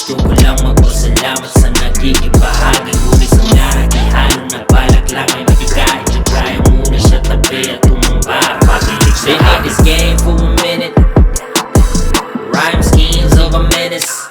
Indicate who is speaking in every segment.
Speaker 1: Gusto ko lang magpasalamat sa nagkikibahagi, ngunit sa naragihalo na balak lang ay magigay. Try muna sa tabi at tumamba. Been in this game for a minute, rhyme schemes of a menace,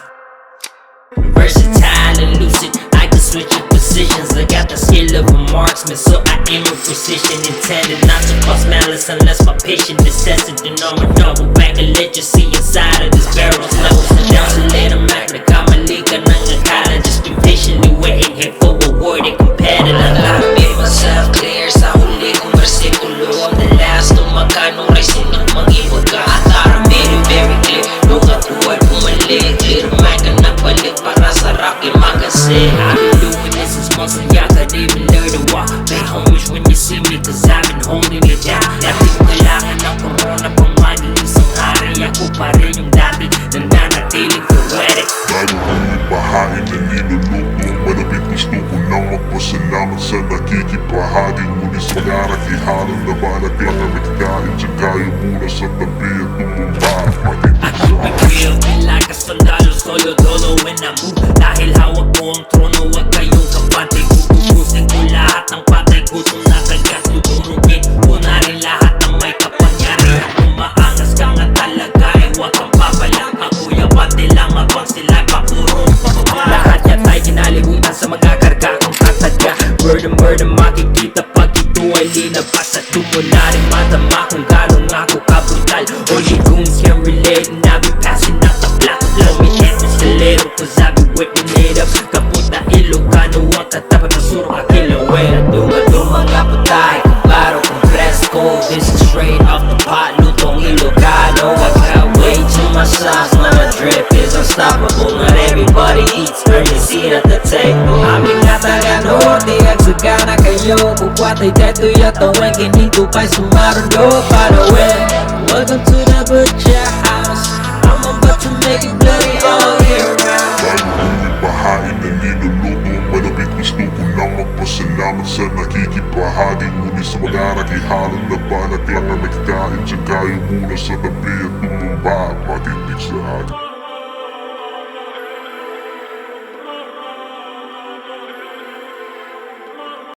Speaker 1: versatile and lucid, I can switch up positions. I got the skill of a marksman, so I aim with precision, intended not to cause malice unless my patient is tested. Then I'ma double back and let you see inside of this barrel. Slow down to let them act like I'm a leaker ng akala. Just been patiently waiting here for a word and competitor. I made myself clear sa huli kong versikulo. I'm the last Ilocano rising ng mga iwaga. At I made it very clear nung ako ay bumalik. Clear mic ang nagbalik para sa Rocky Magazine. I've been doing this since months and y'all could even learn to walk. Make homies when you see me, cause I've been holding it down. Dati ko kailangan ng corona pang manilisang hari. Ako pa rin yung dati na nanatiling poetic.
Speaker 2: Bago kong ipahain na niluluto, malapit gusto ko nang magpasalamat sa nakikibahagi. Ngunit sa narakihalan na balak lang ang nagkain. Tsaka yung muna sa tabi at tumumba.
Speaker 1: I feel like a sundalo, solo dolo when I move. Dahil hawak ko ang trono, wag kayong kapatid. Kukusin ko lahat ng patay, gutom na tagas. Tuturugin ko na rin lahat ng may kapangyarihan. Kung maangas ka nga talaga, wag kang papala. Akuya pati lang abang sila'y papurong pababa. Lahat yan tayo kinalibutan sa mga karga kung tatadya. Word and word ang makikita pag ito ay linabas. At tumula rin matama kung gano'n ako kabrutal. Only goons can relate and I be passing out the black. Love me escalator cause I be whipping it up. Kaputa Ilocano ang tatapat na surong akilawera. Dunga-dunga nga patay, klaro kung fresco. This is straight off the pot, Lutong Ilocano. I got way too much sauce, my drip is unstoppable. Not everybody eats, earn your seat at the table. Aming nga taga-norte, agsagana kayo. Kukwatay teto yatawin, kinito pa'y sumarundo para win. Welcome to the butcher house, I'm about to make it bloody all year round.
Speaker 2: Bago kong ipahain na niluluto, malapit gusto ko nang magpasalamat sa nakikibahagi. Ngunit sa mga narakihalan na balak lang ang nagkain. Tsaka yung muna sa tabi at tumumba, matitig sa atin.